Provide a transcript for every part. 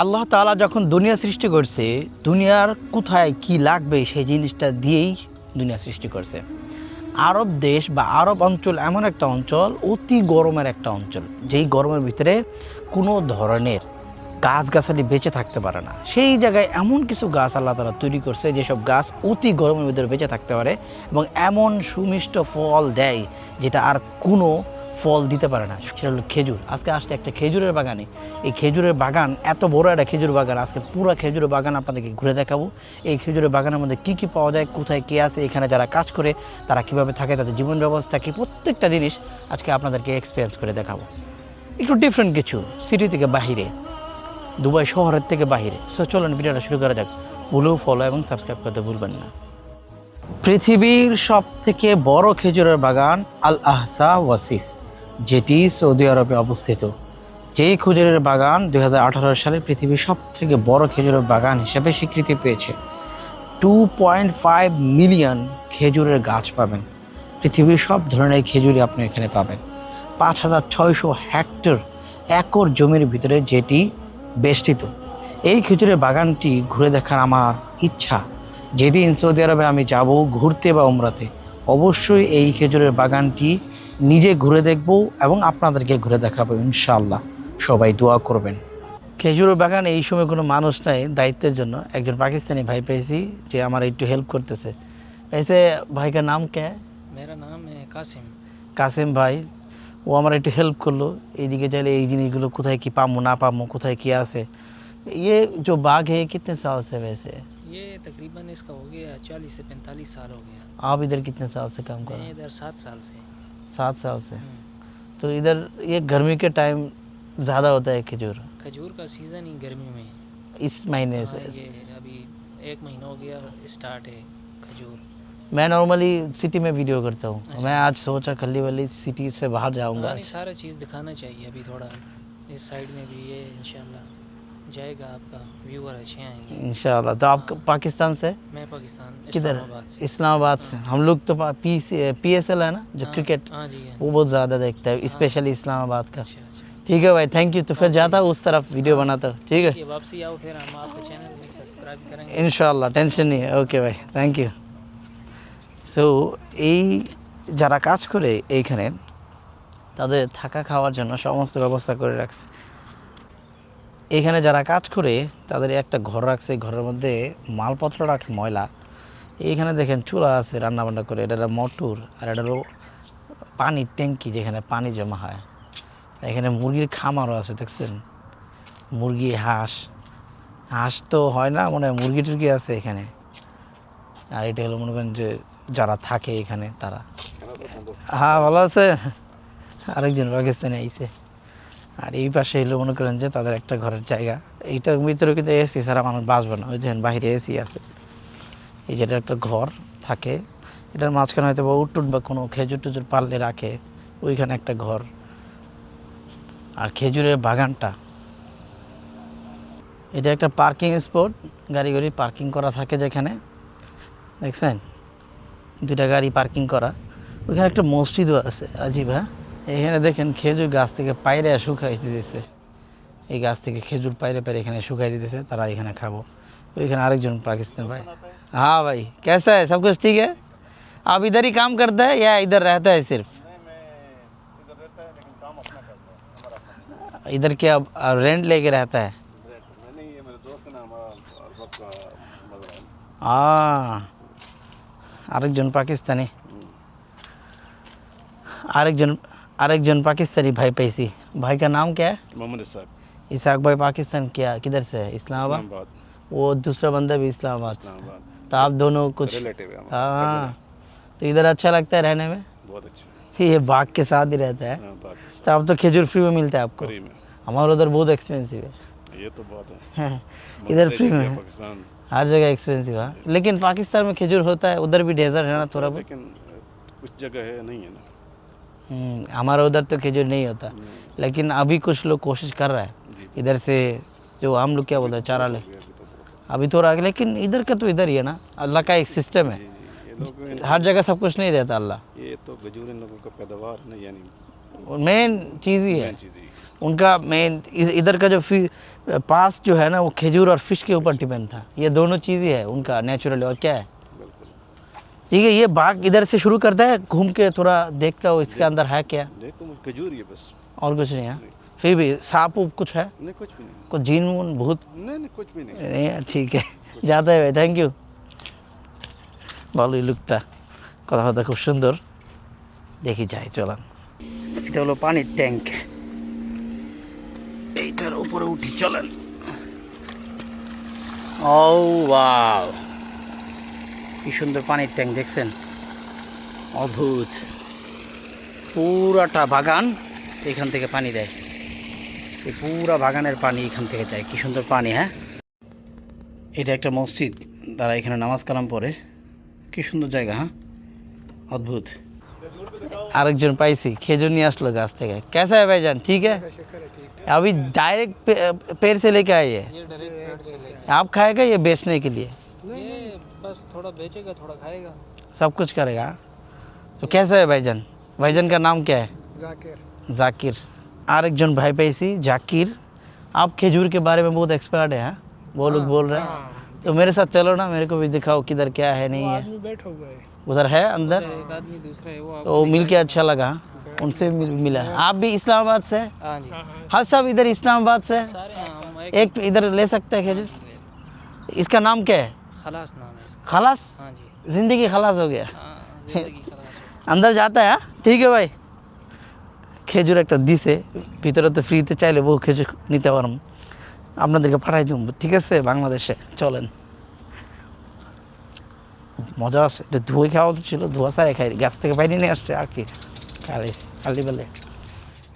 আল্লাহ তাআলা যখন দুনিয়া সৃষ্টি করছে, দুনিয়ার কোথায় কি লাগবে সেই জিনিসটা দিয়েই দুনিয়া সৃষ্টি করছে। আরব দেশ বা আরব অঞ্চল এমন একটা অঞ্চল, অতি গরমের একটা অঞ্চল, যেই গরমের ভিতরে কোনো ধরনের গাছগাছালি বেঁচে থাকতে পারে না। সেই জায়গায় এমন কিছু গাছ আল্লাহ তাআলা তৈরি করছে যেসব গাছ অতি গরমের ভিতরে বেঁচে থাকতে পারে এবং এমন সুমিষ্ট ফল দেয় যেটা আর কোনো ফল দিতে পারে না। সেটা হলো খেজুর। আজকে আসছে একটা খেজুরের বাগানে। এই খেজুরের বাগান এত বড় একটা খেজুর বাগান, আজকে পুরো খেজুরের বাগান আপনাদেরকে ঘুরে দেখাবো। এই খেজুরের বাগানের মধ্যে কী কী পাওয়া যায়, কোথায় কে আছে, এখানে যারা কাজ করে তারা কীভাবে থাকে, তাদের জীবন ব্যবস্থা কী, প্রত্যেকটা জিনিস আজকে আপনাদেরকে এক্সপিরিয়েন্স করে দেখাবো। একটু ডিফারেন্ট কিছু, সিটি থেকে বাহিরে, দুবাই শহরের থেকে বাহিরে। সো চলুন ভিডিওটা শুরু করা যাক। ভুলেও ফলো এবং সাবস্ক্রাইব করতে ভুলবেন না। পৃথিবীর সব থেকে বড় খেজুরের বাগান আল আহসা ওয়াসিস, যেটি সৌদি আরবে অবস্থিত। যেই খেজুরের বাগান 2018 সালে পৃথিবীর সব থেকে বড় খেজুরের বাগান হিসেবে স্বীকৃতি পেয়েছে। 2.5 মিলিয়ন খেজুরের গাছ পাবেন। পৃথিবীর সব ধরনের খেজুরই আপনি এখানে পাবেন। 5600 হেক্টর একর জমির ভিতরে যেটি বেষ্টিত। এই খেজুরের বাগানটি ঘুরে দেখার আমার ইচ্ছা। যেদিন সৌদি আরবে আমি যাব ঘুরতে বা উমরাতে, অবশ্যই এই খেজুরের বাগানটি নিজে ঘুরে দেখব এবং আপনাদেরকে ঘুরে দেখাবো ইনশাআল্লাহ। সবাই দোয়া করবেন। খেজুরের বাগান এই সময় কোনো মানুষ নাই দায়িত্বের জন্য। একজন পাকিস্তানি ভাই পেয়েছি যে আমার একটু হেল্প করতেছে। ऐसे भाई का नाम क्या है? मेरा नाम है कासिम। কাসিম ভাই, ও আমার একটু হেল্প করলো। এইদিকে চাইলে এই জিনিসগুলো কোথায় কি পাবো না পাবো, কোথায় কি আছে। ये जो बाग है कितने साल से वैसे? ये तकरीबन इसका हो गया 40 से 45 साल हो गया। आप इधर कितने साल से काम कर रहे मैं हैं? इधर 7 साल से। 7 साल से। तो इधर ये गर्मी के टाइम ज़्यादा होता है खजूर, खजूर का सीज़न ही गर्मी में है। इस महीने हाँ, से। ये अभी 1 महीना हो गया स्टार्ट है खजूर। मैं नॉर्मली सिटी में वीडियो करता हूँ। अच्छा। मैं आज सोचा खली वाली सिटी से बाहर जाऊँगा हाँ, आज। नहीं, सारा चीज़ दिखाना चाहिए अभी थोड़ा। इस साइड में भी ये इंशाल्लाह जाएगा, आपका व्यूअर अच्छे आएंगे। इंशाल्लाह। तो आप पाकिस्तान से? मैं पाकिस्तान किधर? इस्लामाबाद से। इस्लामाबाद से। हम लोग तो PSL है ना जो हाँ, क्रिकेट, हाँ जी, हाँ। वो बहुत ज़्यादा देखता है, स्पेशली इस्लामाबाद का। अच्छा अच्छा। ठीक है भाई, थैंक यू। तो फिर जाता हूँ उस तरफ, वीडियो बनाता हूँ। ठीक है ये वापसी आओ, फिर हम आपके चैनल में सब्सक्राइब करेंगे। ইনশাআল্লাহ, টেনশন নেই। ওকে ভাই, থ্যাংক ইউ। সো এই যারা কাজ করে এইখানে, তাদের থাকা খাওয়ার জন্য সমস্ত ব্যবস্থা করে রাখছে। এখানে যারা কাজ করে তাদের একটা ঘর রাখছে, ঘরের মধ্যে মালপত্র রাখে ময়লা। এইখানে দেখেন চুলা আছে, রান্নাবান্না করে। এটা একটা মোটর, আর এটা হলো পানির ট্যাঙ্কি যেখানে পানি জমা হয়। এখানে মুরগির খামারও আছে, দেখছেন? মুরগি, হাঁস। হাঁস তো হয় না, মনে হয় মুরগি টুরগি আছে এখানে। আর এটা হলো মনে করেন যে যারা থাকে এখানে তারা। হ্যাঁ, ভালো আছে। আরেকজন পাকিস্তানি আইছে। আর এই পাশে এলো মনে করেন যে তাদের একটা ঘরের জায়গা। এইটার ভিতরে কিন্তু এসি ছাড়া মানুষ বাঁচবে না। ওই দেখেন বাইরে এসি আছে। এই যেটা একটা ঘর থাকে, এটার মাঝখানে হয়তো বা উট বা কোনো খেজুর টুজুর পারলে রাখে, ওইখানে একটা ঘর। আর খেজুরের বাগানটা, এটা একটা পার্কিং স্পট, গাড়ি গাড়ি পার্কিং করা থাকে যেখানে, দেখছেন? দুইটা গাড়ি পার্কিং করা। ওইখানে একটা মসজিদও আছে। আজিব। হ্যাঁ, এখানে দেখেন খেজুর গাছ থেকে পাইরে শুকাই দিতেছে। এই গাছ থেকে খেজুর পাইরে পাইরে এখানে শুকাই দিতেছে, তারা এখানে খাবো। ওইখানে আরেকজন পাকিস্তান ভাই। हाँ भाई, कैसा है? सब कुछ ठीक है? आप इधर ही काम करता है या इधर रहता है सिर्फ? इधर क्या रेंट लेके रहता है? हाँ, আরেকজন পাকিস্তানি, আরেকজন পাকিস্তানি भाई पैसी। भाई का नाम क्या है? मोहम्मद इसाक। इसाक भाई पाकिस्तान क्या किधर से है? इस्लामाबाद। वो दूसरा बंदा भी इस्लामाबाद से। तो आप दोनों कुछ रिलेटिव है हमारा, हाँ, तो इधर अच्छा लगता है रहने में? बहुत अच्छा। ये बाग के साथ ही रहता है। हाँ, बाकी तो अब तो खजूर फ्री में मिलता है आपको? फ्री में। हमारे उधर बहुत एक्सपेंसिव ये तो बहुत है। है। इधर फ्री में है, पाकिस्तान, हर जगह एक्सपेंसिव है। लेकिन पाकिस्तान में खजूर होता है, उधर भी डेजर्ट है ना थोड़ा बहुत। लेकिन कुछ जगह है नहीं है ना। हमारा उधर तो खजूर नहीं होता, लेकिन अभी कुछ लोग कोशिश कर रहा है इधर से, जो हम लोग क्या बोलते हैं चारा ले, अभी तो बहुत अभी थोड़ा आगे। लेकिन इधर का तो इधर ही है ना, अल्लाह का एक सिस्टम है। ये लोग हर जगह सब कुछ नहीं देता अल्लाह। ये तो खजूर इन लोगों का पैदावार नहीं, यानी मेन चीज़ ही है मेन चीज़ ही उनका। मेन इधर का जो पास जो है ना वो खजूर और फिश के ऊपर डिपेंड था। ये दोनों चीज़ ही है उनका नेचुरल। और क्या है बिल्कुल। ठीक है। ये बाग इधर से शुरू करता है, घूम के थोड़ा देखता हो इसके अंदर है क्या। देखो मुझे खजूर ही है बस। और कुछ नहीं है। फिर भी सांप उप कुछ है, नहीं कुछ भी नहीं। कुछ जीन वून भूत नहीं नहीं कुछ भी नहीं। नहीं है। ठीक है যাতে হবে। Thank you. ভালোই লুকটা, কথাটা খুব সুন্দর। দেখি যাই চলান। এটা হলো পানির ট্যাঙ্ক, এইটার উপরে উঠি চলেন। ও ওয়াও, কি সুন্দর পানির ট্যাঙ্ক দেখছেন, অদ্ভুত। পুরাটা বাগান এখান থেকে পানি দেয়, এই পুরা বাগানের পানি এখান থেকে যায়। কি সুন্দর পানি। হ্যাঁ, এটা একটা মসজিদ, তারা এখানে নামাজ কালাম পড়ে। কি সুন্দর জায়গা। হ্যাঁ, অদ্ভুত। আরেকজন পাইছি, খেজুর নিয়ে আসলো গাছ থেকে। कैसा है भाईजान? ठीक है। अभी डायरेक्ट पेड़ से लेके आए हैं। ये डायरेक्ट पेड़ से लेके आप खाएगा ये बेचने के लिए? ये बस थोड़ा बेचेगा थोड़ा खाएगा। सब कुछ करेगा। तो कैसा है भाईजान? भाईजान का नाम क्या है? जाकिर। जाकिर। आरेकजन भाई पैसी जाकिर। आप खजूर के बारे में बहुत एक्सपर्ट है। हाँ? वो लोग बोल रहे हैं। तो मेरे साथ चलो ना, मेरे को भी दिखाओ किधर क्या है नहीं है। बैठा हुआ है उधर है अंदर। एक आदमी दूसरा है वो तो मिल के अच्छा लगा, उनसे मिला। आप भी इस्लामाबाद से? हाँ जी हाँ, सब इधर इस्लामाबाद से। सारे हम एक इधर ले सकते हैं खजूर। इसका नाम क्या है? खलास नाम है इसका। खलास। हाँ जी जिंदगी खलास हो गया। हाँ जिंदगी खलास हो। अंदर जाता है। हाँ? ठीक है भाई। খেজুর একটা দিছে ভিতরে, তো ফ্রিতে চাইলে বহু খেজুর নিতে পারব, আপনাদেরকে পাঠাই দিব। ঠিক আছে, বাংলাদেশে চলেন। মজা আছে। এটা ধুয়ে খাওয়া ছিল, ধোয়া সারে খাই, গাছ থেকে বাইরে নিয়ে আসছে আর কি খাইছি খালি বেলে।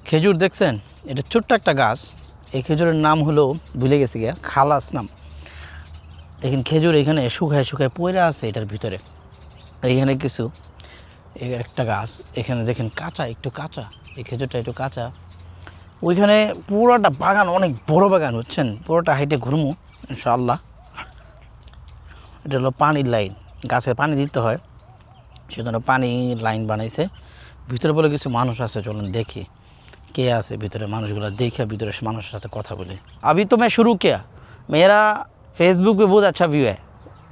খেজুর দেখছেন, এটা ছোট্ট একটা গাছ। এই খেজুরের নাম হলো ভুলে গেছি গিয়া, খালাস নাম। দেখেন খেজুর এখানে শুকায় শুকায় পড়ে আছে এটার ভিতরে। এইখানে কিছু একটা গাছ এখানে দেখেন কাঁচা, একটু কাঁচা। এই খেজুরটা একটু কাঁচা। ওইখানে পুরোটা বাগান, অনেক বড় বাগান, বুঝছেন। পুরোটা হাইটে ঘুরমু ইনশাআল্লাহ। এটা হলো পানির লাইন, গাছে পানি দিতে হয়, সেজন্য পানি লাইন বানাইছে। ভিতরে বলে কিছু মানুষ আছে, চলুন দেখি কে আছে ভিতরে। মানুষগুলো দেখে ভিতরে মানুষের সাথে কথা বলে। अभी तो मैं शुरू किया, मेरा फेसबुक पे बहुत अच्छा व्यू है।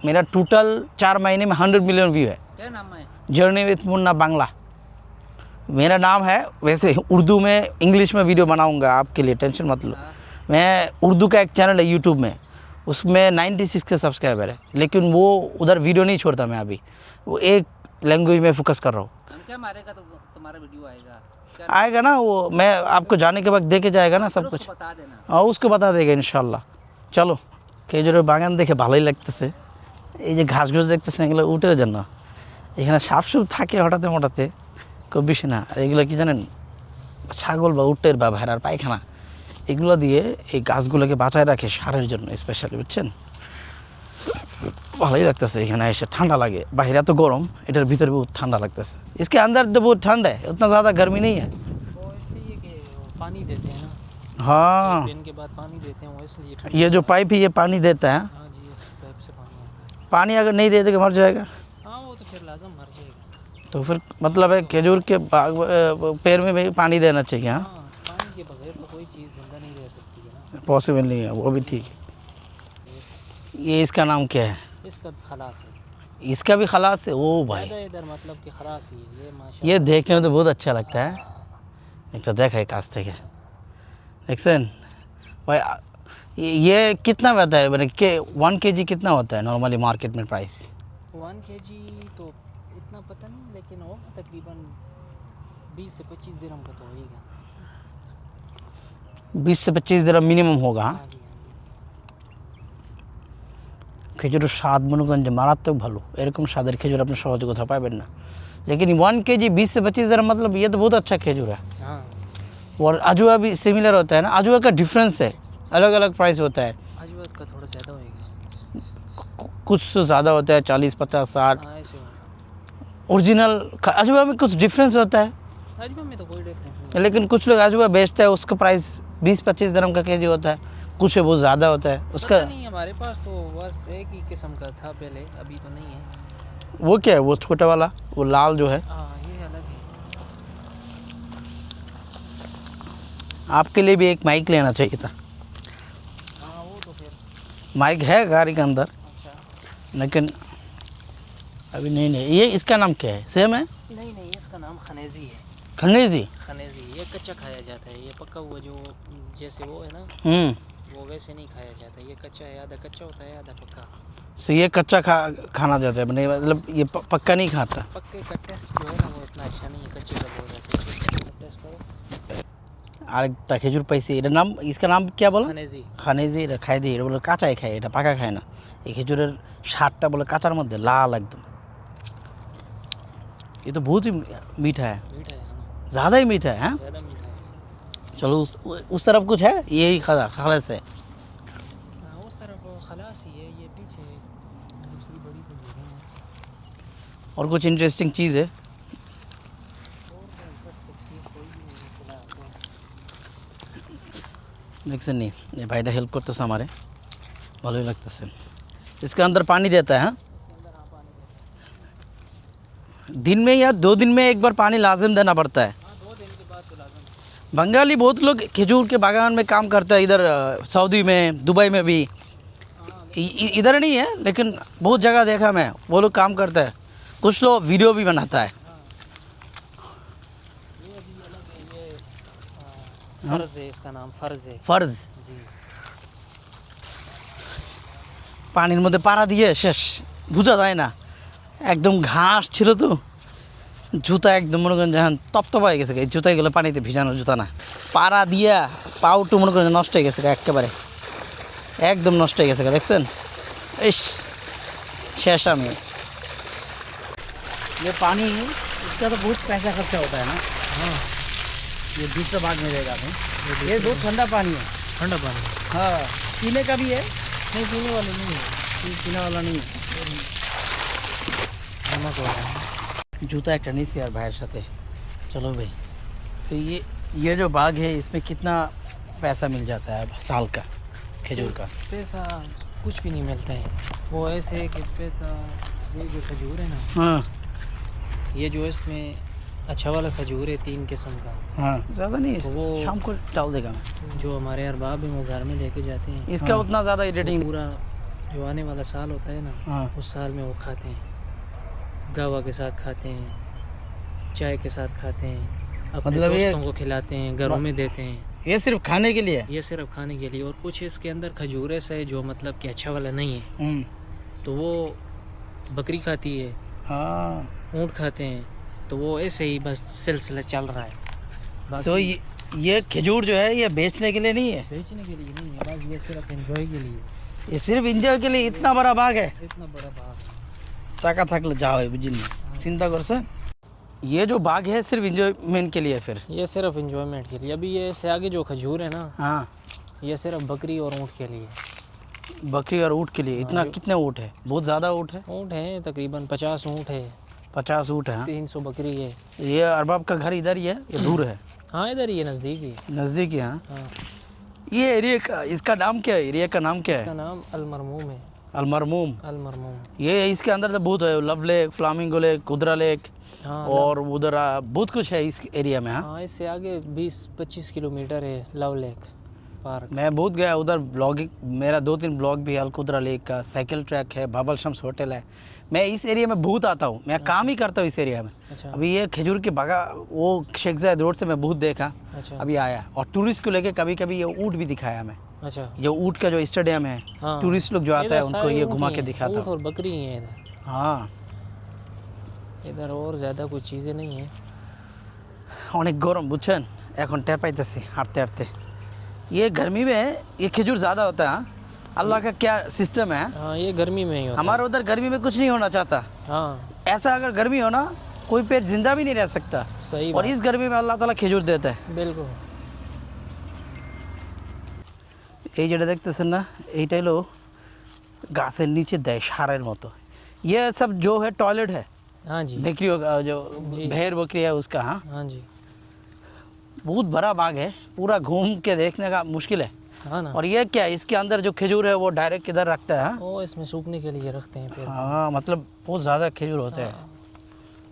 मेरा टोटल 4 महीने में 100 मिलियन व्यू है। क्या नाम है? जर्नी विथ मुन्ना बांग्ला मेरा नाम है। वैसे उर्दू में इंग्लिश में वीडियो बनाऊंगा आपके लिए, टेंशन मत लो। मैं उर्दू का एक चैनल है यूट्यूब में, उसमें 96 के सब्सक्राइबर है, लेकिन वो उधर वीडियो नहीं छोड़ता मैं अभी। वो एक लैंग्वेज में फोकस कर रहा हूँ। हम क्या मारेगा तो तुम्हारा वीडियो आएगा। आएगा ना वो, मैं आपको जाने के वक्त देके जाएगा ना सब कुछ। बता देना। हाँ, उसको बता देगा इंशाल्लाह। चलो, খেজুরের বাগান দেখে ভালোই লাগতেছে। এই যে ঘাস ঘাস দেখতেছেন, এগুলো উটের জন্য। এখানে সাপ সুপ থাকে হঠাৎ মোটাতে, খুব বেশি না। আর এগুলো কি জানেন, ছাগল বা উটের বা ভেড়ার পায়খানা, এগুলো দিয়ে এই গাছগুলোকে বাঁচায় রাখে সারের জন্য স্পেশালি, বুঝছেন। ভালোই লাগতেছে এখানে এসে, ঠান্ডা লাগে। বাইরে এত গরম, এটার ভিতরে বহুত ঠান্ডা লাগতেছে। इसके अंदर तो बहुत ठंड है, उतना ज़्यादा गर्मी नहीं है। वो इसलिए कि वो पानी देते हैं ना, हाँ, एक दिन के बाद पानी देते हैं वो, इसलिए ठंड। ये जो पाइप है ये पानी देता है। हाँ जी, इस पाइप से पानी आता है। पानी अगर नहीं दे तो मर जाएगा। हाँ वो तो फिर लाजम मर जाएगा। तो फिर मतलब है खजूर के बाग पेड़ में भी पानी देना चाहिए। हाँ, हाँ पानी के बगैर तो कोई चीज़ जिंदा नहीं रह सकती है ना। पॉसिबल नहीं है, वो भी ठीक है। ये इसका नाम क्या है? इसका भी खलास है। इसका भी खलास है। ओ भाई, ज़्यादा इधर मतलब कि खलास ही है ये माशा। ये देखने में तो बहुत अच्छा लगता है। एक तो देखा है काश থেকে দেখছেন भाई। ये कितना होता है, मैंने के 1 kg कितना होता है नॉर्मली मार्केट में प्राइस? 1 kg तो इतना पता नहीं, लेकिन होगा तकरीबन 20 से 25 दिरहम का तो होगा। 20 से 25 दिरहम मिनिमम होगा। हाँ, हाँ जी हाँ খেজুরের স্বাদ মনে করেন যে মারাত্মক ভালো। এরকম স্বাদের খেজুর আপনি সহজে কোথাও পাবেন না। लेकिन 1 kg 20 से 25 दिरहम, मतलब ये तो बहुत अच्छा खेजूर है। जी हाँ। और अजवा भी सिमिलर होता है ना, अजवा का डिफरेंस है, अलग अलग प्राइस होता है। अजवात का थोड़ा ज़्यादा होएगा। कुछ तो ज़्यादा होता है, 40 50 60। हाँ ऐसे होगा। ओरिजिनल अजवा में कुछ डिफरेंस होता है, अजवा में तो कोई डिफरेंस नहीं। लेकिन कुछ लोग अजवा बेचते हैं, उसका प्राइस 20-25 दिरहम का केजी होता है। कुछ है बहुत ज़्यादा होता है उसका। पता नहीं, हमारे पास तो बस एक ही किस्म का था पहले, अभी तो नहीं है। वो क्या है, वो छोटा वाला, वो लाल जो है? हाँ ये अलग है। आपके लिए भी एक माइक लेना चाहिए था। हाँ वो तो फिर माइक है गाड़ी के अंदर, अच्छा। लेकिन अभी नहीं। ये इसका नाम क्या है? सेम है? नहीं नहीं, इसका नाम खनेजी है। खनेजी। खनेजी ये कच्चा खाया जाता है, ये पका हुआ जो जैसे वो है ना, वो वैसे नहीं खाया जाता। ये कच्चा है, आधा कच्चा होता है आधा पक्का। सो ये कच्चा खाना जाता है, नहीं मतलब ये पक्का नहीं खाता। पक्के का टेस्ट जो है ना वो इतना अच्छा नहीं है, कच्चे का बहुत अच्छा है। टेस्ट करो। আরেকটা খেজুর পাইছি, এটার নাম, इसका नाम क्या बोला? खनेजी। খানেজি। এটা খাই দিই, এটা বলে কাঁচাই খায়, এটা পাকা খায় না। এই খেজুরের স্বাদটা বলে কাঁচার মধ্যে লাল एकदम। ये तो बहुत ही मीठा है, मीठा है हाँ, ज़्यादा ही मीठा है। हाँ ज़्यादा मीठा है। चलो उस तरफ कुछ है, यही खालस है। हाँ उस तरफ खलास ही है, ये पीछे दूसरी बड़ी खजूरें हैं। और कुछ इंटरेस्टिंग चीज़ है? দেখছেন নি, এই ভাইটা হেল্প করতেছে আমারে, ভালোই লাগতেছে। इसके अंदर पानी देता है? हाँ, दिन में या 2 दिन में एक बार पानी लाजिम देना पड़ता है? हाँ 2 दिन के बाद तो लाजम। बंगाली बहुत लोग खजूर के बागान में काम करता है, इधर सऊदी में, दुबई में भी। इधर नहीं है लेकिन बहुत जगह देखा मैं, वो लोग काम करता है। कुछ लोग वीडियो भी बनाता है। ये अभी अलग है, ये फ़र्ज़ है, इसका नाम फ़र्ज़ है फर्ज। जी। পানির মধ্যে পাড়া দিয়ে শেষ, বোঝা যায় না, একদম ঘাস ছিল তো, জুতা একদম মনে করেন যখন তপ্তপ হয়ে গেছে। এই জুতাগুলো পানিতে ভিজানো জুতা না, পাড়া দিয়া পাউটু মনে করেন নষ্ট হয়ে গেছে একেবারে, একদম নষ্ট হয়ে গেছে। দেখছেন, ইস শেষ আমি। ये पानी, इसका तो बहुत पैसा खर्चा होता है ना? हाँ ये दूसरा भाग में रहेगा नहीं, ये बहुत ठंडा पानी है। ठंडा पानी हाँ, पीने का भी है? नहीं, पीने वाले नहीं है, पीने वाला नहीं है। नमक वाला है। जूता एक टेनिस यार भाई साथे। चलो भाई, तो ये जो बाग है इसमें कितना पैसा मिल जाता है साल का खजूर का? पैसा कुछ भी नहीं मिलता है, वो ऐसे है कि पैसा, ये जो खजूर है ना, हाँ ये जो इसमें अच्छा वाला खजूर है 3 किस्म का, हाँ, ज़्यादा नहीं है, तो वो- शाम को डाल देगा मैं। जो हमारे अरबाब हैं वो घर में लेके जाते हैं। इसका हाँ, उतना ज़्यादा वो रेटिंग। पूरा जो आने वाला साल होता है ना, हाँ उस साल में वो खाते हैं, गावा के साथ खाते हैं, चाय के साथ खाते हैं, अपने मतलब ये- दोस्तों को खिलाते हैं, घरों में देते हैं। ये सिर्फ खाने के लिए? ये सिर्फ खाने के लिए। और कुछ इसके अंदर खजूर ऐसा है जो मतलब कि अच्छा वाला नहीं है, तो वो बकरी खाती है, हाँ। ऊँट खाते हैं, तो वो ऐसे ही बस सिलसिला चल रहा है। सो ये खजूर जो है ये बेचने के लिए नहीं है, बेचने के लिए नहीं है, बस ये सिर्फ एंजॉय के लिए। ये सिर्फ एंजॉय के लिए। इतना बड़ा बाग है, इतना बड़ा बाग है। টাকা থাকলে যাওয়া হয় বুঝলি, চিন্তা করছে। ये जो बाग है सिर्फ एंजॉयमेंट के लिए है फिर? ये सिर्फ एंजॉयमेंट के लिए। अभी ये इससे आगे जो खजूर है ना, हाँ, ये सिर्फ बकरी और ऊँट के लिए। बकरी और ऊँट के लिए। इतना कितने ऊँट है? बहुत ज़्यादा ऊँट है। ऊँट हैं तकरीबन 50 ऊँट है, 50 ऊँट है। हाँ। 300 बकरी है। ये अरबाब का घर इधर ही है, ये दूर है? हाँ इधर ही है, नज़दीक ही है। नज़दीक ही। हाँ। हाँ ये एरिया का, इसका नाम क्या है? एरिया का नाम क्या इसका है? नाम अलमरमूम है। अलमरमूम। अलमरमूम ये इसके अंदर तो बहुत है, love lake, flamingo lake, Kudra lake, हाँ और उधर बहुत कुछ है इस एरिया में। हाँ, हाँ इससे आगे 20-25 किलोमीटर है लव लेक पार्क। मैं बहुत गया उधर। ब्लॉगिंग, मेरा 2-3 ब्लॉग भी है, अलकुदरा लेक का, साइकिल ट्रैक है, बाबल शम्स होटल है। मैं इस एरिया में बहुत आता हूँ, मैं काम ही करता हूँ इस एरिया में। अच्छा अभी ये खजूर के बागा, वो शेख जायद रोड से मैं बहुत देखा, अच्छा अभी आया। और टूरिस्ट को लेके कभी कभी ये ऊँट भी दिखाया मैं। अच्छा। ये ऊँट का जो स्टेडियम है, हाँ टूरिस्ट लोग जो आता है इधर उनको सारे ये ऊँट घुमा ही के हैं, दिखाता ऊँट हूँ। और बकरी ही है इधर। हाँ, इधर और ज़्यादा कुछ चीज़ें नहीं हैं। অনেক গরম বুঝছেন, এখন টের পাইতেছি হাঁটতে হাঁটতে। ये गर्मी में ये खजूर ज़्यादा होता है। हाँ? अल्लाह का क्या सिस्टम है। हाँ ये गर्मी में ही होता हमारे उधर गर्मी में कुछ नहीं होना चाहता। है। हाँ ऐसा अगर गर्मी हो ना, कोई पेट जिंदा भी नहीं रह सकता, सही और बात, इस गर्मी में अल्लाह ताला खजूर देता है। बिल्कुल। এই যেটা দেখতেছেন না, এইটা হলো গাছের নিচে দেয় সারের মতো। ये सब जो है टॉयलेट है, हाँ जी देख रही हो जो जी। भेड़ बकरी है उसका। हाँ, हाँ जी बहुत बड़ा बाग है, पूरा घूम के देखने का मुश्किल है। हाँ ना। और ये क्या है, इसके अंदर जो खजूर है वो डायरेक्ट इधर रखता है। हाँ? वो इसमें सूखने के लिए रखते हैं फिर। हाँ, मतलब बहुत ज़्यादा खजूर होता है। हाँ।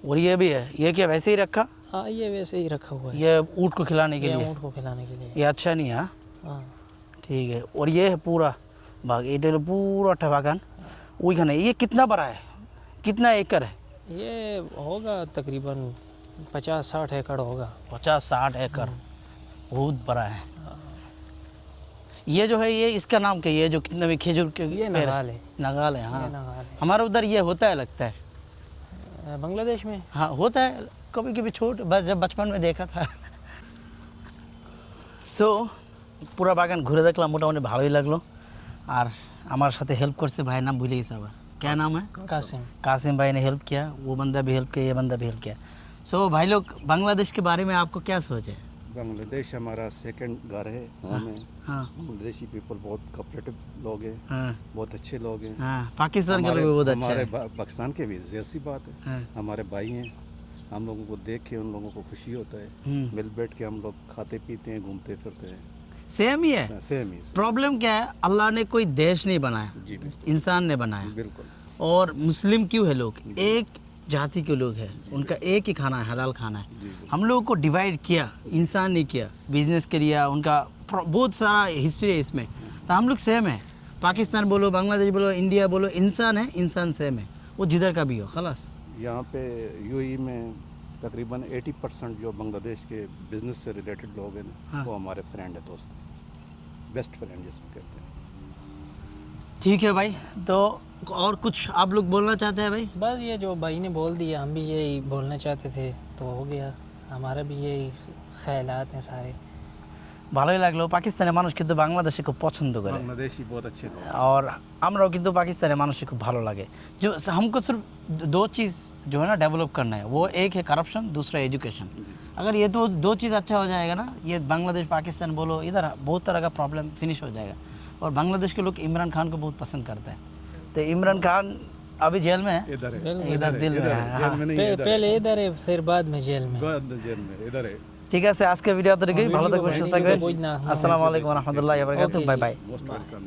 और ये भी है, ये क्या वैसे ही रखा? हाँ ये वैसे ही रखा हुआ है, ये ऊँट को खिलाने के ये लिए। ऊँट को खिलाने के लिए। ये अच्छा नहीं है। हाँ ठीक है। और ये है पूरा बाग, ये देखो पूरा ठबागन वही खाना। ये कितना बड़ा है, कितना एकड़ है? ये होगा तकरीबन 50-60 एकड़ होगा। 50-60 एकड़, बहुत बड़ा है। ये जो है ये इसका नाम क्या है? ये जो कितने भी खजूर के ये पेड़ है? नगाल है, नगाल है। ये हाँ नगाल है। हमारे उधर ये होता है लगता है। बांग्लादेश में हाँ होता है कभी कभी, छोट जब बचपन में देखा था। সো পুরো বাগান ঘুরে দেখলাম, মোটামুটি ভালোই লাগলো। আর আমার সাথে হেল্প করছে ভাইয়ের নাম ভুলে গেছি আবার, क्या नाम है? कासिम। कासिम भाई ने हेल्प किया, वो बंदा भी हेल्प किया, ये बंदा भी हेल्प किया। सो भाई लोग बांग्लादेश के बारे में आपको क्या सोच है? बांग्लादेश हमारा सेकंड घर है, हमें हाँ बांग्लादेशी पीपल बहुत कोऑपरेटिव लोग हैं, हाँ बहुत अच्छे लोग हैं। हाँ, पाकिस्तान के लोग भी बहुत अच्छा हमारे है। पाकिस्तान के भी जैसी बात है, हाँ, हमारे भाई हैं, हम लोगों को देख के उन लोगों को खुशी होता है। मिल बैठ के हम लोग खाते पीते हैं, घूमते फिरते हैं। सेम ही है। सेम ही प्रॉब्लम क्या है, अल्लाह ने कोई देश नहीं बनाया, जी बिल्कुल इंसान ने बनाया। बिल्कुल। और मुस्लिम क्यों है लोग? एक जाति के लोग हैं, उनका एक ही खाना है, हलाल खाना है। जी हम लोगों को डिवाइड किया, इंसान नहीं किया, बिजनेस के लिया, उनका बहुत सारा हिस्ट्री है इसमें। तो हम लोग सेम है, पाकिस्तान बोलो, बांग्लादेश बोलो, इंडिया बोलो, इंसान है, इंसान सेम है, वो जिधर का भी हो, खलास। यहाँ पे यूएई में तकरीबन 80% जो बांग्लादेश के बिजनेस से रिलेटेड लोग हैं ना, हाँ। वो हमारे फ्रेंड है, दोस्त, बेस्ट फ्रेंड जिसको कहते हैं। ठीक है भाई, तो और कुछ आप लोग बोलना चाहते हैं भाई? बस ये जो भाई ने बोल दिया, हम भी यही बोलना चाहते थे, तो हो गया। हमारा भी यही ख्यालात हैं सारे। ভালোই লাগলো। পাকিস্তানের মানুষ কিন্তু বাংলাদেশে খুব পছন্দ করে, बांग्लादेशी बहुत अच्छे थे। और আমরাও কিন্তু पाकिस्तानी মানুষকে খুব ভালো লাগে। जो हमको सिर्फ दो चीज़ जो है ना डेवलप करना है, वो एक है करप्शन, दूसरा एजुकेशन। अगर ये तो दो चीज़ अच्छा हो जाएगा ना, ये बांग्लादेश पाकिस्तान बोलो, इधर बहुत तरह का प्रॉब्लम फिनिश हो जाएगा। और बांग्लादेश के लोग इमरान खान को बहुत पसंद करते हैं। तो इमरान खान अभी जेल में है, इधर है, इधर दिल में है। जेल में नहीं है, इधर है। पहले इधर है, फिर बाद में जेल में। बाद में जेल में इधर है। ঠিক আছে, আজকে ভিডিও তো ভালো থাকবেন, সুস্থ থাকবেন। বুঝ না। আসসালামু আলাইকুম ওয়া রাহমাতুল্লাহি ওয়া বারাকাতুহু। Bye bye. Most welcome.